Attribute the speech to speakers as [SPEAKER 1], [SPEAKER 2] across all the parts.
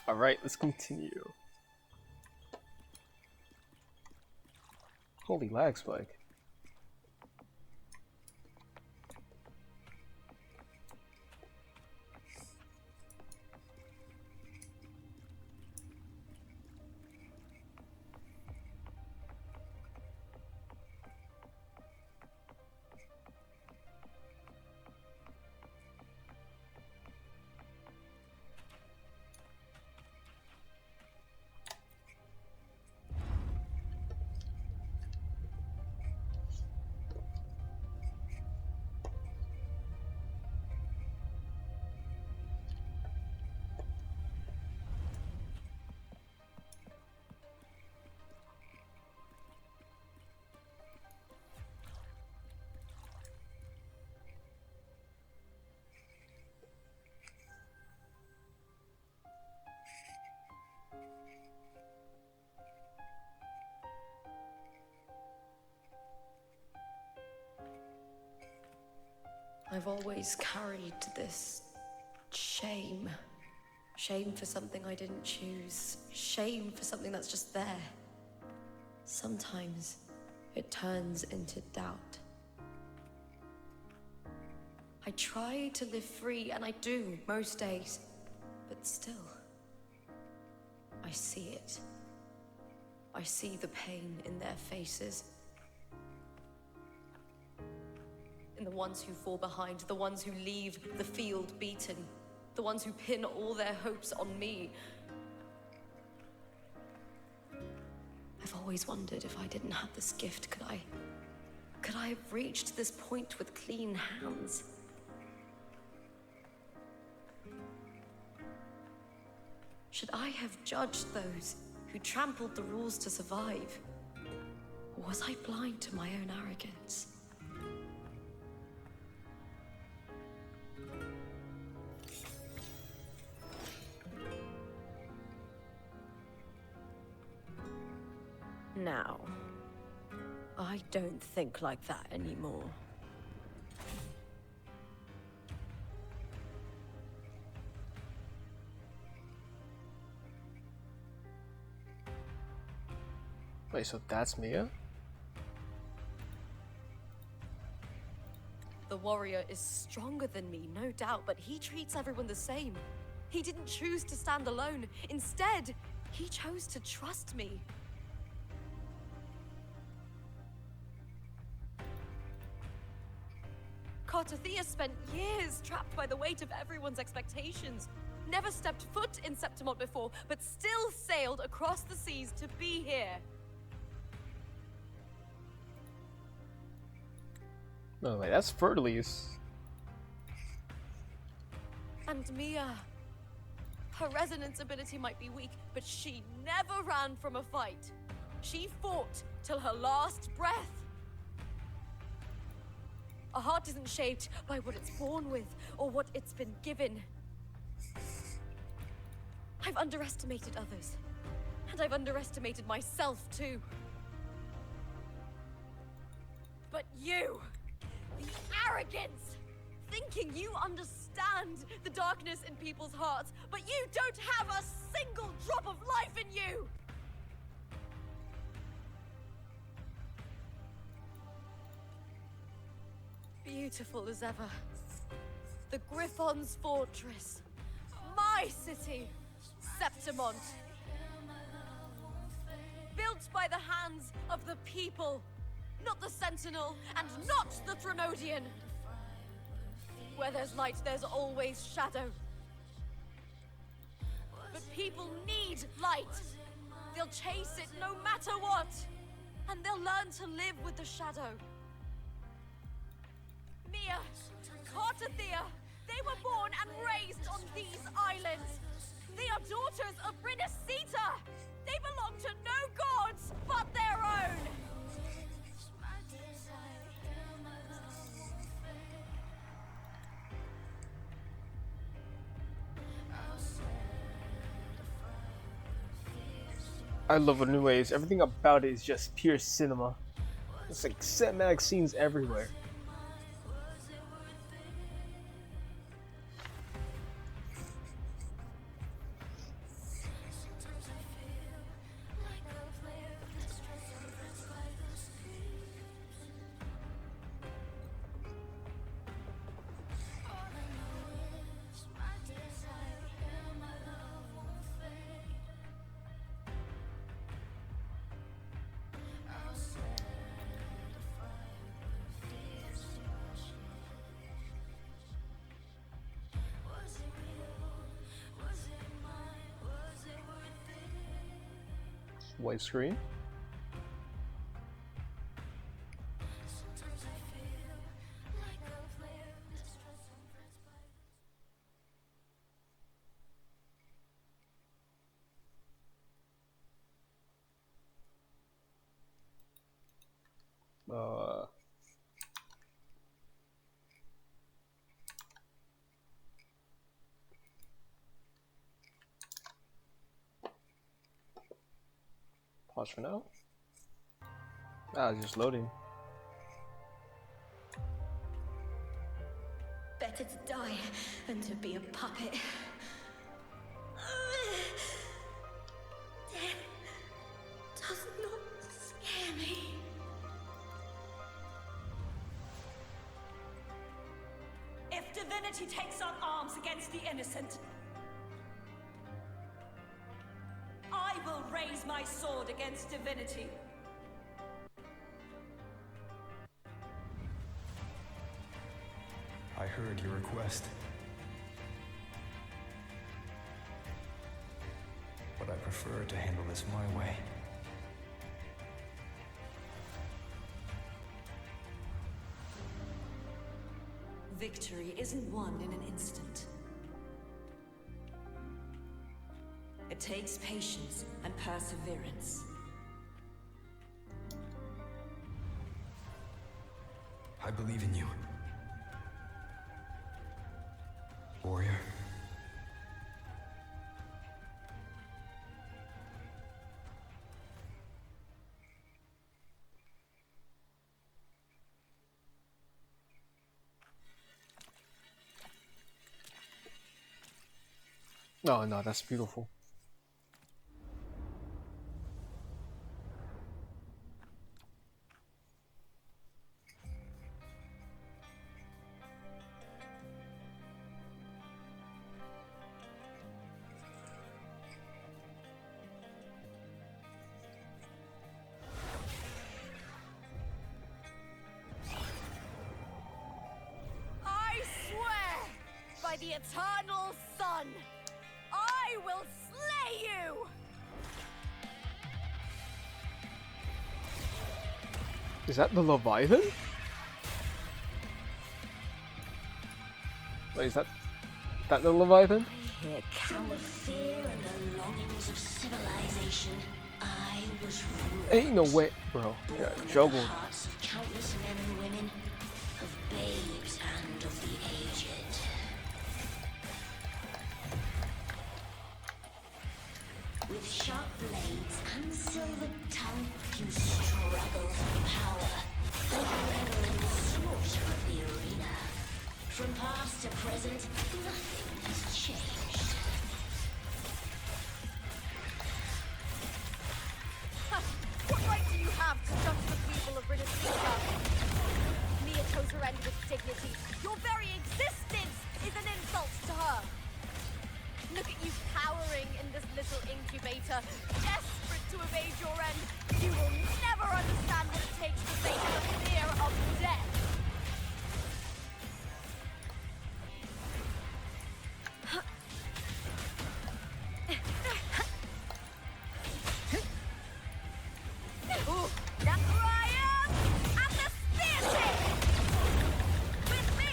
[SPEAKER 1] Alright, let's continue. Holy lag spike.
[SPEAKER 2] I've always carried this shame. Shame for something I didn't choose. Shame for something that's just there. Sometimes it turns into doubt. I try to live free, and I do most days. But still, I see it. I see the pain in their faces. In the ones who fall behind, the ones who leave the field beaten, the ones who pin all their hopes on me. I've always wondered if I didn't have this gift, could I have reached this point with clean hands? Should I have judged those who trampled the rules to survive? Or was I blind to my own arrogance? Now, I don't think like that anymore.
[SPEAKER 1] Wait, so that's Mia?
[SPEAKER 2] The warrior is stronger than me, no doubt, but he treats everyone the same. He didn't choose to stand alone. Instead, he chose to trust me. Cartothea spent years trapped by the weight of everyone's expectations. Never stepped foot in Septimont before, but still sailed across the seas to be here.
[SPEAKER 1] No, wait, that's Fertilise.
[SPEAKER 2] And Mia. Her resonance ability might be weak, but she never ran from a fight. She fought till her last breath. A heart isn't shaped by what it's born with, or what it's been given. I've underestimated others, and I've underestimated myself too. But you, the arrogance, thinking you understand the darkness in people's hearts, but you don't have a single drop of life in you! Beautiful as ever. The Griffon's fortress. My city, Septimont. Built by the hands of the people, not the Sentinel and not the Threnodian. Where there's light, there's always shadow. But people need light. They'll chase it no matter what. And they'll learn to live with the shadow. Mia, Cartothea, they were born and raised on these islands. They are daughters of Brinacita. They belong to no gods but their own.
[SPEAKER 1] I love New Waves. Everything about it is just pure cinema. It's like cinematic scenes everywhere. White screen. Pause for now. Ah, it's just loading.
[SPEAKER 2] Better to die than to be a puppet. Death does not scare me.
[SPEAKER 3] If divinity takes up arms against the innocent, I will raise my sword against divinity.
[SPEAKER 4] I heard your request. But I prefer to handle this my way.
[SPEAKER 3] Victory isn't won in an instant. It takes patience and perseverance.
[SPEAKER 4] I believe in you. Warrior.
[SPEAKER 1] Oh no, that's beautiful.
[SPEAKER 2] I swear by the eternal sun, I will slay you!
[SPEAKER 1] Is that the Leviathan? Wait, is that the Leviathan?
[SPEAKER 5] Here come the fear and the longings of civilization. I was ruled.
[SPEAKER 1] Ain't no way, bro. Yeah, juggled.
[SPEAKER 5] Hearts of countless men and women, of babes and of the aged. With sharp blades and silver tongue, you struggle for power. Like a rebel in the slaughter of the arena. From past to present, nothing has changed.
[SPEAKER 2] What right do you have to judge the people of Renaissance? Mia chose her end with dignity. Your very existence is an insult to her. Look at you cowering in this little incubator, desperate to evade your end. You will never understand what it takes to face the fear of death. Ooh, that's who I am! I'm the spear chick! With me!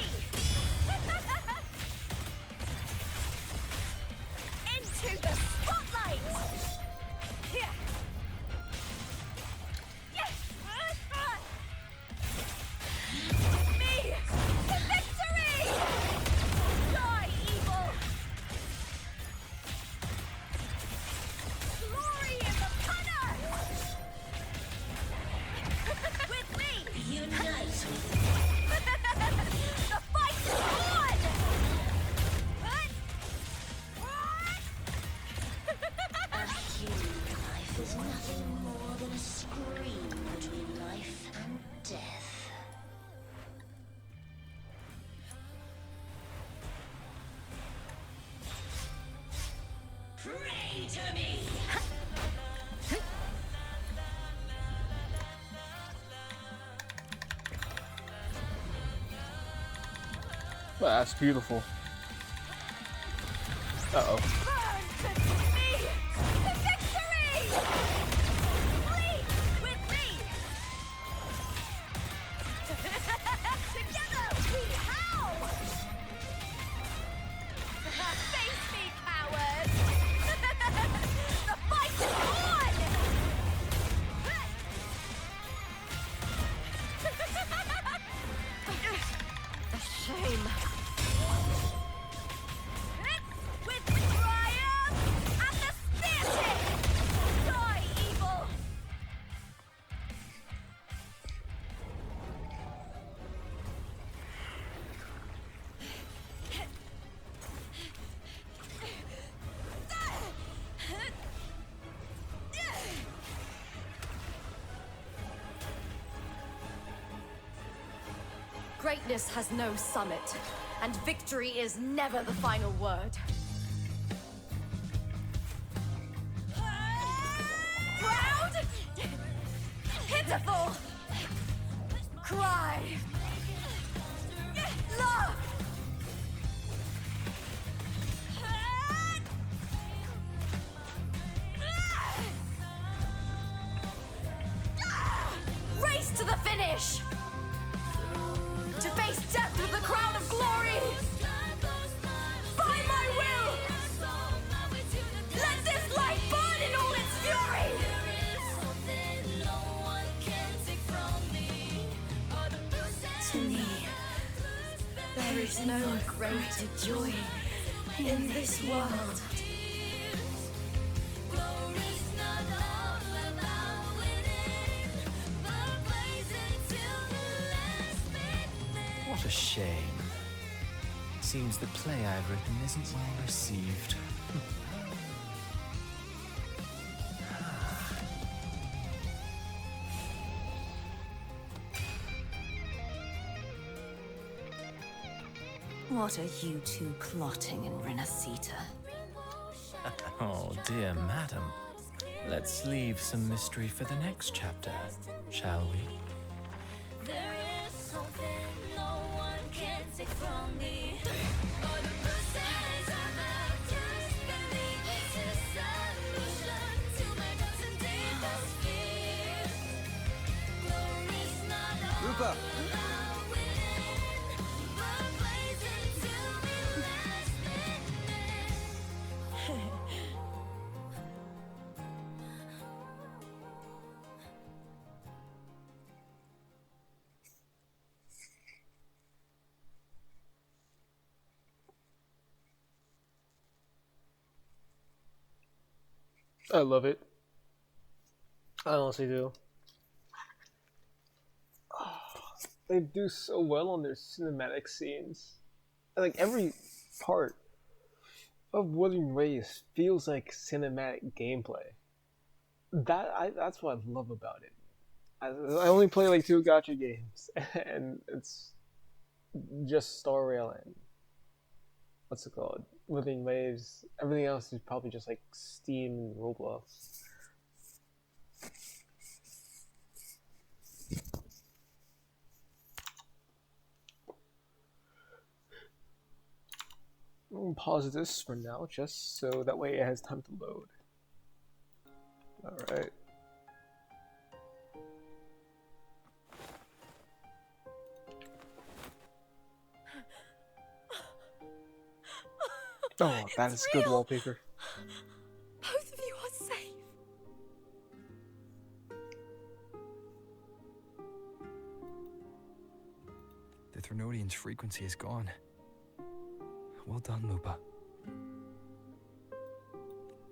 [SPEAKER 2] Into the spotlight! Here! Yes! With me! To victory! Die, evil! Glory in the punner! With me!
[SPEAKER 5] Unite with
[SPEAKER 2] The fight is on!
[SPEAKER 5] a human life is nothing more than a scream between life and death. Pray to me!
[SPEAKER 1] Well, that's beautiful. Uh-oh.
[SPEAKER 2] Burn to me! To victory! Greatness has no summit, and victory is never the final word. Proud! Pitiful! Cry! Love! Race to the finish! To face death with the crown of glory! By my will! Let this light burn in all its fury! To me, there is no greater joy in this world.
[SPEAKER 6] What a shame. Seems the play I've written isn't well received.
[SPEAKER 7] What are you two plotting in Renacita?
[SPEAKER 6] Oh, dear madam. Let's leave some mystery for the next chapter, shall we?
[SPEAKER 4] Lupa!
[SPEAKER 1] I love it. I honestly do. They do so well on their cinematic scenes. Like every part of Wuthering Waves feels like cinematic gameplay. That's what I love about it. I only play like 2 gacha games, and it's just Star Rail and what's it called? Wuthering Waves. Everything else is probably just like Steam and Roblox. I'm gonna pause this for now, just so that way it has time to load. Alright. Oh, that is good wallpaper.
[SPEAKER 2] Both of you are safe.
[SPEAKER 4] The Thrunodian's frequency is gone. Well done, Lupa.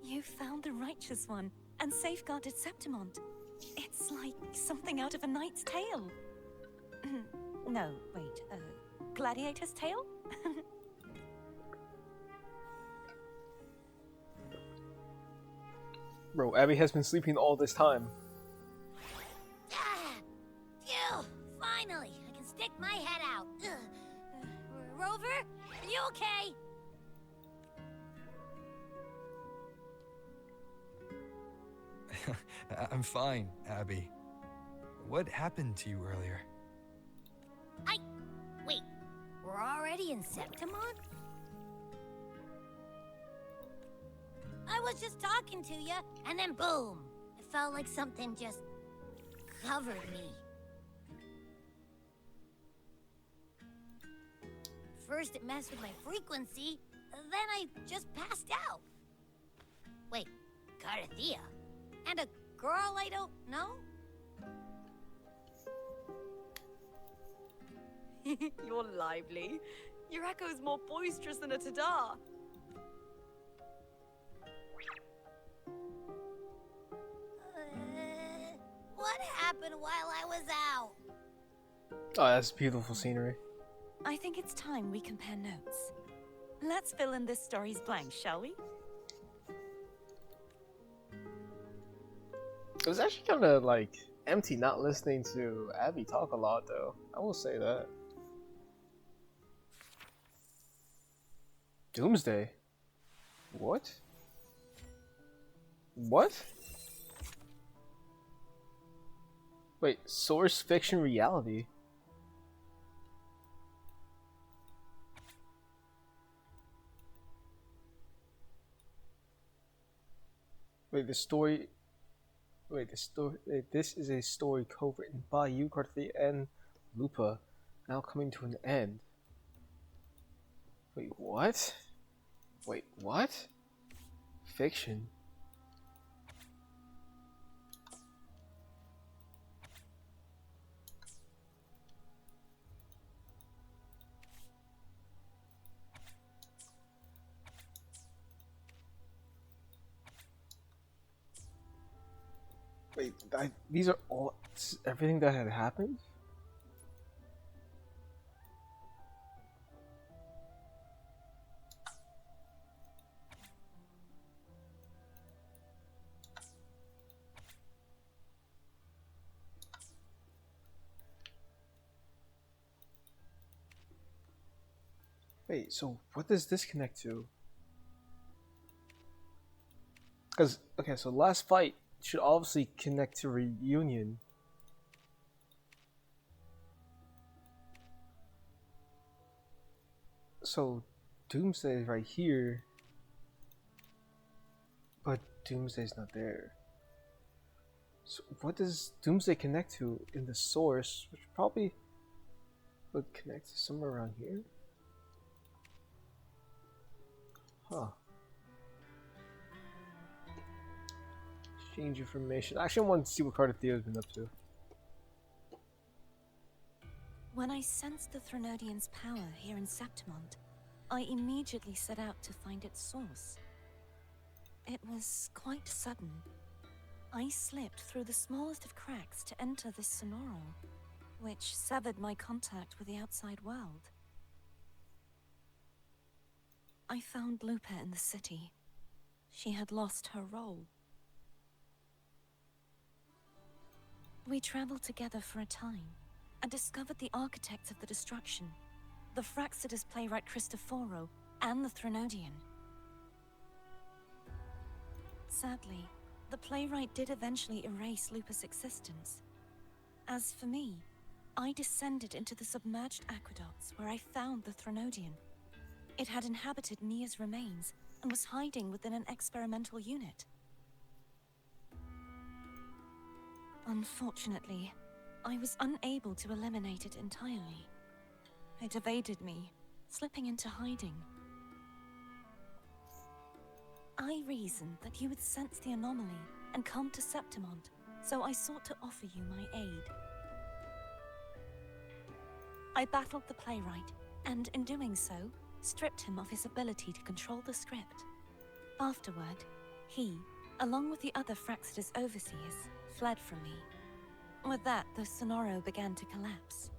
[SPEAKER 7] You found the righteous one and safeguarded Septimont. It's like something out of a knight's tale. No, wait, gladiator's tale?
[SPEAKER 1] Bro, Abby has been sleeping all this time.
[SPEAKER 5] Ah, phew! Finally, I can stick my head out. Rover, are you okay?
[SPEAKER 4] I'm fine, Abby. What happened to you earlier?
[SPEAKER 5] Wait, we're already in Septimon? I was just talking to you, and then boom! It felt like something just covered me. First it messed with my frequency, then I just passed out. Wait, Carthea? And a girl I don't know?
[SPEAKER 2] You're lively. Your echo's more boisterous than a Tadar.
[SPEAKER 5] What happened while I was out?
[SPEAKER 1] Oh, that's beautiful scenery.
[SPEAKER 7] I think it's time we compare notes. Let's fill in this story's blanks, shall we?
[SPEAKER 1] It was actually kind of like empty not listening to Abby talk a lot, though. I will say that. Doomsday? What? What? Wait, source fiction reality? Wait, the story. Wait, the story. Wait, this is a story co-written by you, Carthy, and Lupa, now coming to an end. Wait, what? Wait, what? Fiction? Wait, these are all everything that had happened? Wait, so what does this connect to? Because, okay, so last fight should obviously connect to reunion. So Doomsday is right here, but Doomsday's not there. So what does Doomsday connect to in the source, which probably would connect to somewhere around here? Huh. Exchange information. Actually, I want to see what Carter Theo's been up to.
[SPEAKER 7] When I sensed the Threnodian's power here in Septimont, I immediately set out to find its source. It was quite sudden. I slipped through the smallest of cracks to enter this Sonoro, which severed my contact with the outside world. I found Lupa in the city. She had lost her role. We traveled together for a time, and discovered the architects of the destruction, the Fraxidus playwright Christoforo, and the Threnodian. Sadly, the playwright did eventually erase Lupa's existence. As for me, I descended into the submerged aqueducts where I found the Threnodian. It had inhabited Mia's remains and was hiding within an experimental unit. Unfortunately, I was unable to eliminate it entirely. It evaded me, slipping into hiding. I reasoned that you would sense the anomaly and come to Septimont, so I sought to offer you my aid. I battled the playwright, and in doing so, stripped him of his ability to control the script. Afterward, he, along with the other Fraxidus overseers, fled from me. With that, the Sonoro began to collapse.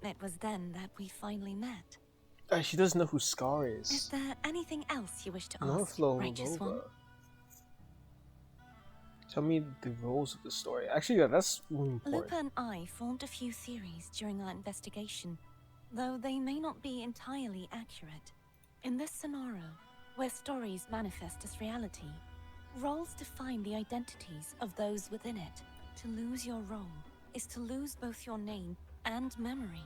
[SPEAKER 7] It was then that we finally met.
[SPEAKER 1] She doesn't know who Scar
[SPEAKER 7] Is
[SPEAKER 1] is.
[SPEAKER 7] there anything else you wish to ask,
[SPEAKER 1] Northlow
[SPEAKER 7] Righteous One?
[SPEAKER 1] Nova. Tell me the roles of the story. Actually, yeah, that's really important.
[SPEAKER 7] Lupa and I formed a few theories during our investigation, though they may not be entirely accurate. In this Sonoro, where stories manifest as reality, roles define the identities of those within it. To lose your role is to lose both your name and memory.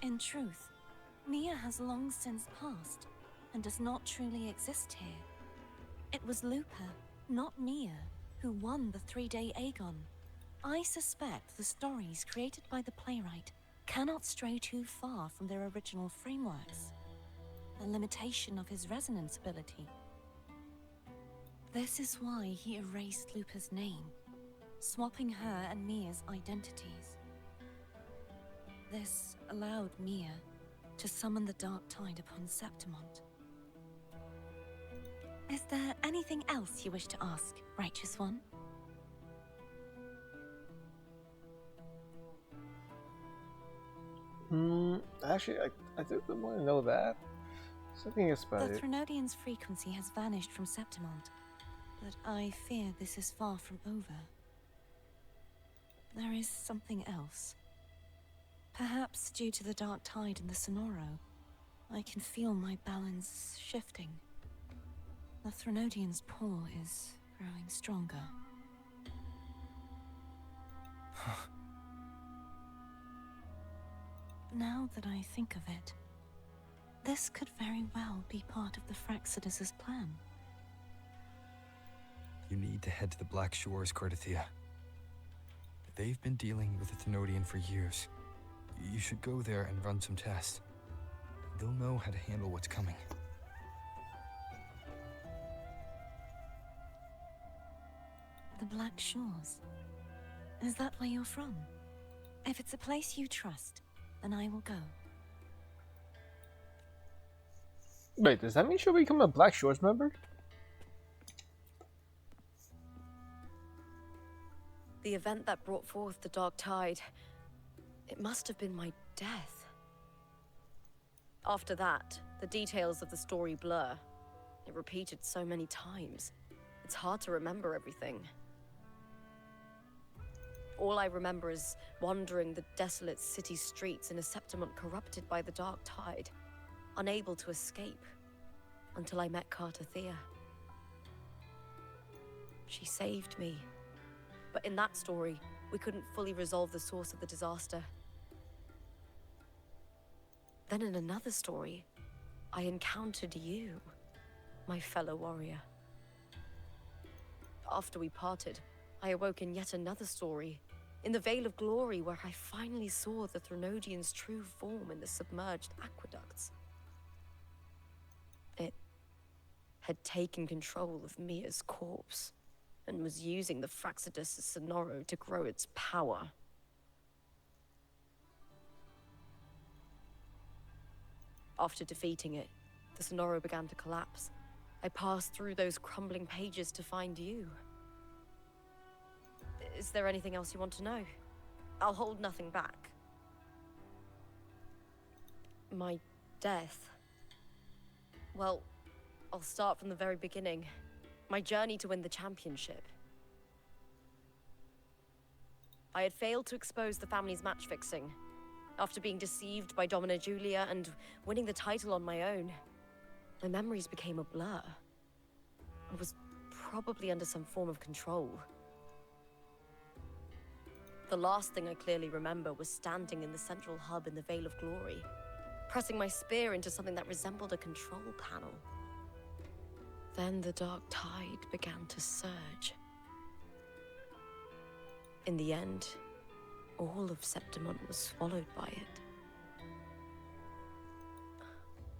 [SPEAKER 7] In truth, Mia has long since passed, and does not truly exist here. It was Lupa, not Mia, who won the 3-day Aegon. I suspect the stories created by the playwright cannot stray too far from their original frameworks, the limitation of his resonance ability. This is why he erased Lupa's name, swapping her and Mia's identities. This allowed Mia to summon the Dark Tide upon Septimont. Is there anything else you wish to ask, Righteous One?
[SPEAKER 1] Actually, I didn't want to know that. So I think that's about
[SPEAKER 7] The
[SPEAKER 1] it.
[SPEAKER 7] Threnodian's frequency has vanished from Septimont, but I fear this is far from over. There is something else. Perhaps due to the Dark Tide in the Sonoro, I can feel my balance shifting. The Threnodian's pull is growing stronger. Now that I think of it, this could very well be part of the Fraxidus' plan.
[SPEAKER 4] You need to head to the Black Shores, Cardathia. They've been dealing with the Thenodian for years. You should go there and run some tests. They'll know how to handle what's coming.
[SPEAKER 7] The Black Shores? Is that where you're from? If it's a place you trust, then I will go.
[SPEAKER 1] Wait, does that mean she'll become a Black Shores member?
[SPEAKER 2] The event that brought forth the Dark Tide, it must have been my death. After that, the details of the story blur. It repeated so many times. It's hard to remember everything. All I remember is wandering the desolate city streets in a Septimont corrupted by the Dark Tide, unable to escape, until I met Cardathia. She saved me. But in that story, we couldn't fully resolve the source of the disaster. Then in another story, I encountered you, my fellow warrior. After we parted, I awoke in yet another story, in the Vale of Glory, where I finally saw the Threnodian's true form in the submerged aqueducts. It had taken control of Mia's corpse, and was using the Fraxidus' Sonoro to grow its power. After defeating it, the Sonoro began to collapse. I passed through those crumbling pages to find you. Is there anything else you want to know? I'll hold nothing back. My death. Well, I'll start from the very beginning. My journey to win the championship. I had failed to expose the family's match fixing. After being deceived by Domina Julia and winning the title on my own, my memories became a blur. I was probably under some form of control. The last thing I clearly remember was standing in the central hub in the Vale of Glory, pressing my spear into something that resembled a control panel. Then the Dark Tide began to surge. In the end, all of Septimont was swallowed by it.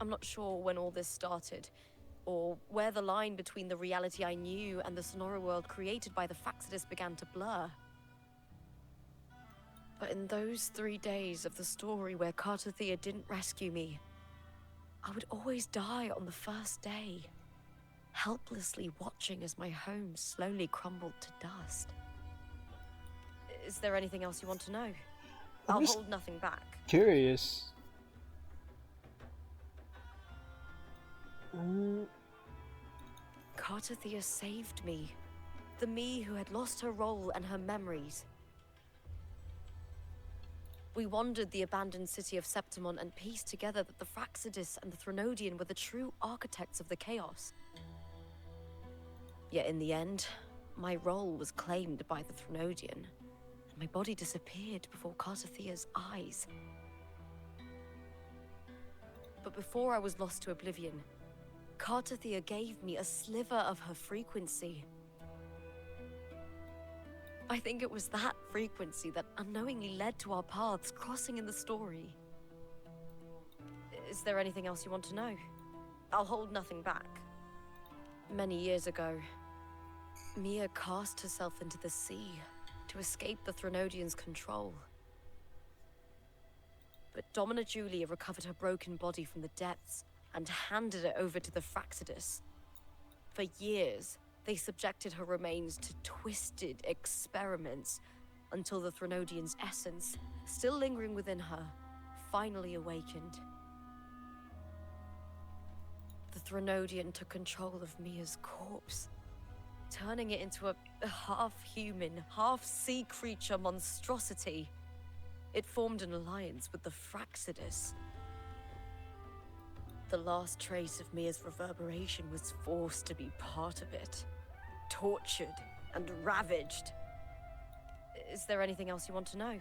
[SPEAKER 2] I'm not sure when all this started, or where the line between the reality I knew and the Sonora world created by the Fraxidus began to blur. But in those 3 days of the story where Cardathia didn't rescue me, I would always die on the first day, helplessly watching as my home slowly crumbled to dust. Is there anything else you want to know? I'll hold nothing back.
[SPEAKER 1] Curious.
[SPEAKER 2] Cardathia saved me. The me who had lost her role and her memories. We wandered the abandoned city of Septimont and pieced together that the Fraxidus and the Threnodian were the true architects of the chaos. Yet in the end, my role was claimed by the Threnodian, and my body disappeared before Cardathia's eyes. But before I was lost to oblivion, Cardathia gave me a sliver of her frequency. I think it was that frequency that unknowingly led to our paths crossing in the story. Is there anything else you want to know? I'll hold nothing back. Many years ago, Mia cast herself into the sea to escape the Threnodian's control. But Domina Julia recovered her broken body from the depths and handed it over to the Fraxidus. For years, they subjected her remains to twisted experiments until the Threnodian's essence, still lingering within her, finally awakened. The Threnodian took control of Mia's corpse, turning it into a half-human, half-sea creature monstrosity. It formed an alliance with the Fraxidus. The last trace of Mia's reverberation was forced to be part of it. Tortured and ravaged. Is there anything else you want to know?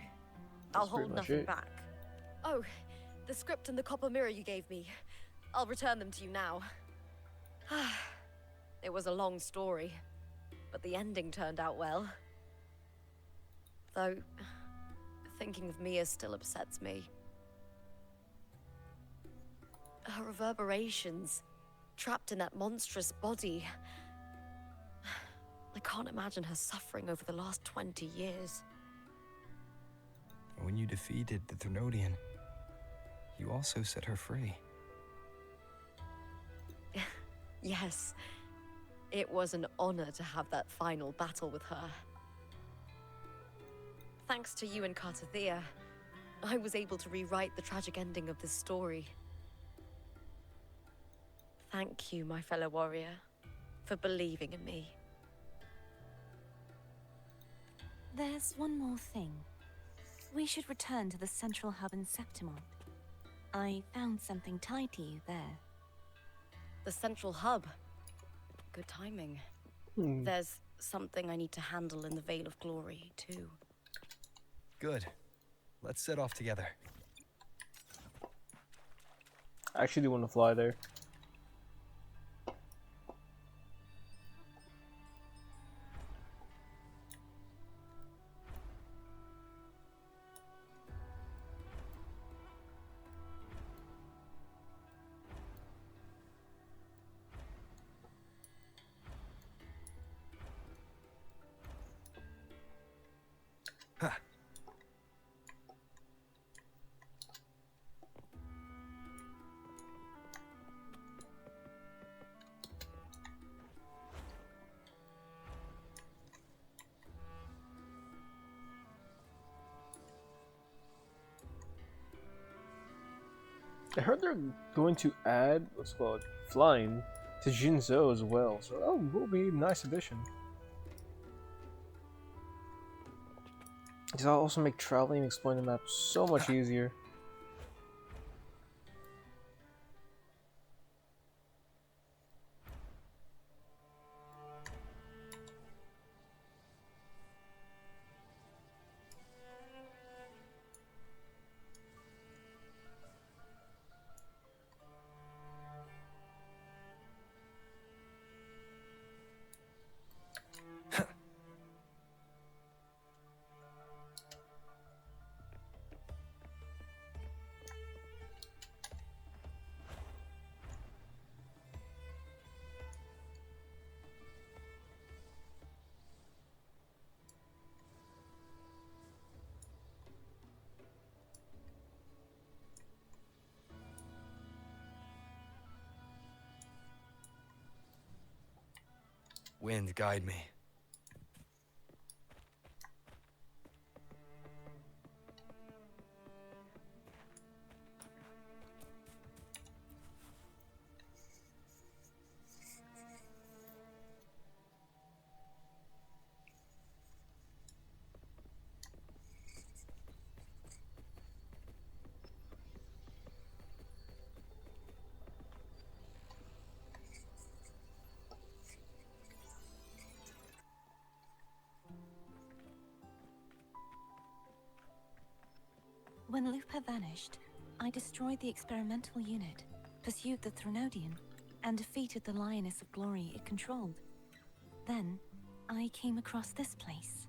[SPEAKER 2] I'll
[SPEAKER 1] That's pretty
[SPEAKER 2] hold
[SPEAKER 1] much
[SPEAKER 2] nothing
[SPEAKER 1] it.
[SPEAKER 2] back. Oh, the script and the copper mirror you gave me. I'll return them to you now. It was a long story, but the ending turned out well. Though, thinking of Mia still upsets me. Her reverberations, trapped in that monstrous body. I can't imagine her suffering over the last 20 years.
[SPEAKER 4] When you defeated the Thrunodian, you also set her free.
[SPEAKER 2] Yes, it was an honor to have that final battle with her. Thanks to you and Cartathea, I was able to rewrite the tragic ending of this story. Thank you, my fellow warrior, for believing in me.
[SPEAKER 7] There's one more thing. We should return to the central hub in Septimont. I found something tied to you there.
[SPEAKER 2] The central hub. Good timing. There's something I need to handle in the Veil of Glory, too.
[SPEAKER 4] Good. Let's set off together.
[SPEAKER 1] I actually do want to fly there. I heard they're going to add what's called flying to Jinzhou as well, so that will be a nice addition. Because I'll also make traveling and exploring the map so much easier.
[SPEAKER 4] Wind, guide me.
[SPEAKER 7] When Lupa vanished, I destroyed the experimental unit, pursued the Thrunodian, and defeated the Lioness of Glory it controlled. Then, I came across this place.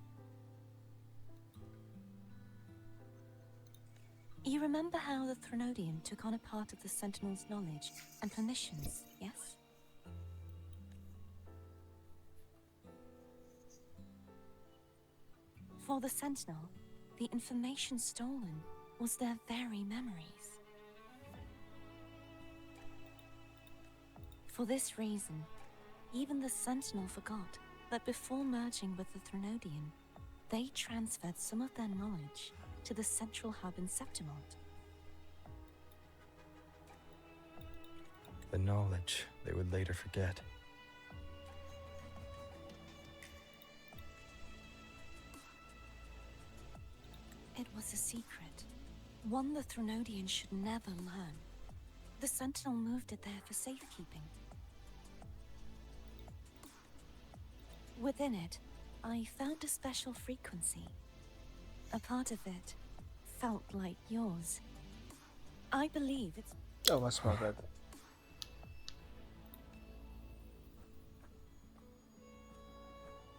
[SPEAKER 7] You remember how the Thrunodian took on a part of the Sentinel's knowledge and permissions, yes? For the Sentinel, the information stolen was their very memories. For this reason, even the Sentinel forgot that before merging with the Thrunodian, they transferred some of their knowledge to the central hub in Septimont.
[SPEAKER 4] The knowledge they would later forget.
[SPEAKER 7] It was a secret, one the Thrunodian should never learn. The Sentinel moved it there for safekeeping. Within it, I found a special frequency. A part of it felt like yours. I believe it's...
[SPEAKER 1] Oh, that's my bad.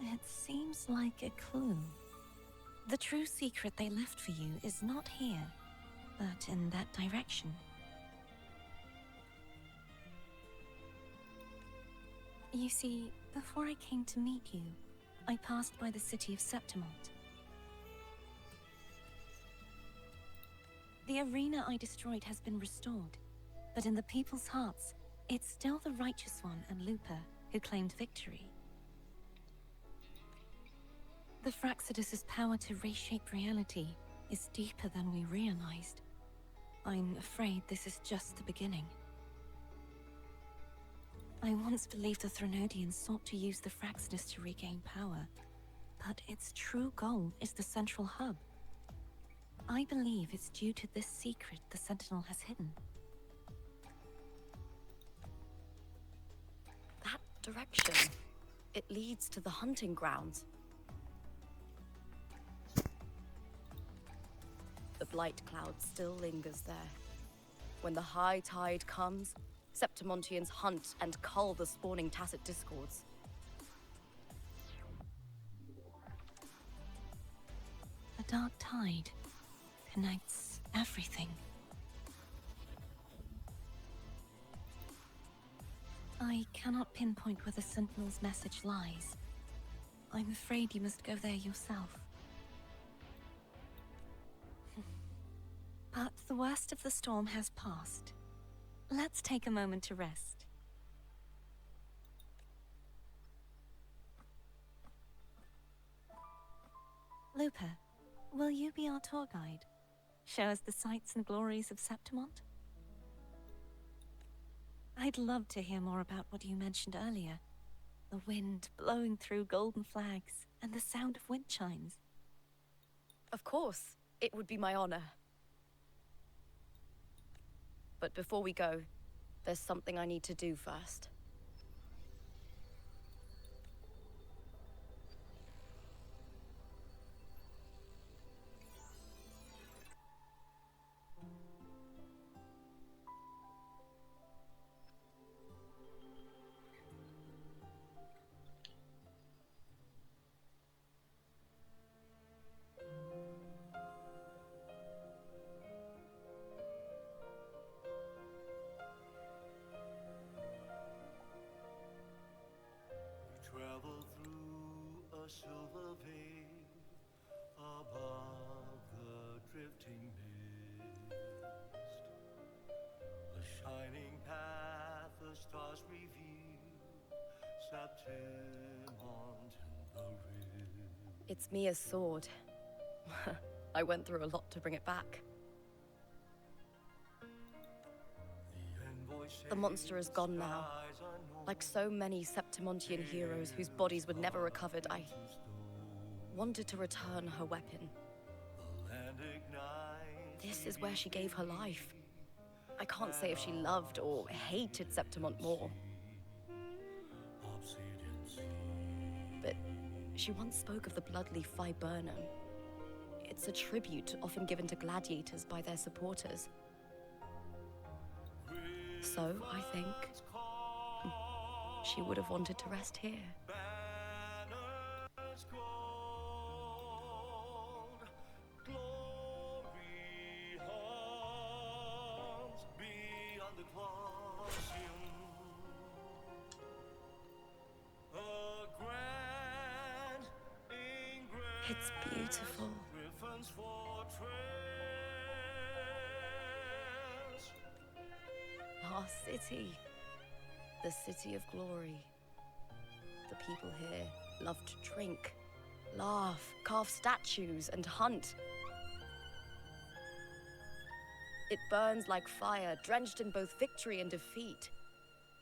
[SPEAKER 7] It seems like a clue. The true secret they left for you is not here, but in that direction. You see, before I came to meet you, I passed by the city of Septimont. The arena I destroyed has been restored, but in the people's hearts, it's still the Righteous One and Lupa who claimed victory. The Fraxidus' power to reshape reality is deeper than we realized. I'm afraid this is just the beginning. I once believed the Threnodians sought to use the Fraxidus to regain power, but its true goal is the central hub. I believe it's due to this secret the Sentinel has hidden.
[SPEAKER 2] That direction. It leads to the hunting grounds. The blight cloud still lingers there. When the high tide comes, Septimontians hunt and cull the spawning Tacit Discords.
[SPEAKER 7] The dark tide connects everything. I cannot pinpoint where the Sentinel's message lies. I'm afraid you must go there yourself. But the worst of the storm has passed. Let's take a moment to rest. Lupa, will you be our tour guide? Show us the sights and glories of Septimont? I'd love to hear more about what you mentioned earlier. The wind blowing through golden flags and the sound of wind chimes.
[SPEAKER 2] Of course, it would be my honor. But before we go, there's something I need to do first.
[SPEAKER 8] Travel through a silver veil above the drifting mist. A shining path, the stars reveal Septimont and the rift.
[SPEAKER 2] It's Mia's sword. I went through a lot to bring it back. The monster is gone now. Like so many Septimontian heroes whose bodies were never recovered, I wanted to return her weapon. This is where she gave her life. I can't say if she loved or hated Septimont more. But she once spoke of the bloodleaf viburnum. It's a tribute often given to gladiators by their supporters. So, I think she would have wanted to rest here.
[SPEAKER 8] Banners gold, glory haunts beyond the Colosseum. A grand ingress
[SPEAKER 2] It's beautiful.
[SPEAKER 8] Griffin's fortress.
[SPEAKER 2] Our city. The city of glory. The people here love to drink, laugh, carve statues, and hunt. It burns like fire, drenched in both victory and defeat.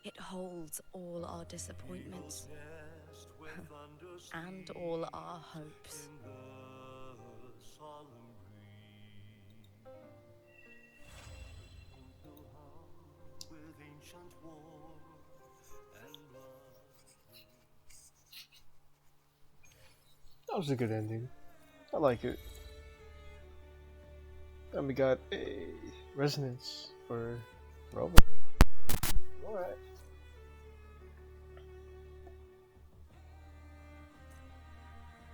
[SPEAKER 2] It holds all our disappointments and all our hopes.
[SPEAKER 8] In the solemn breeze. ancient war and blood.
[SPEAKER 1] That was a good ending. I like it. And we got a resonance for Rover. Alright.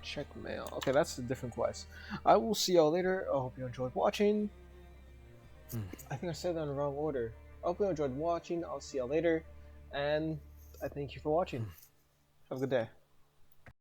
[SPEAKER 1] Check mail. Okay, that's a different quest. I will see y'all later. I hope you enjoyed watching. I think I said that in the wrong order. I hope you enjoyed watching. I'll see y'all later. And I thank you for watching. Have a good day.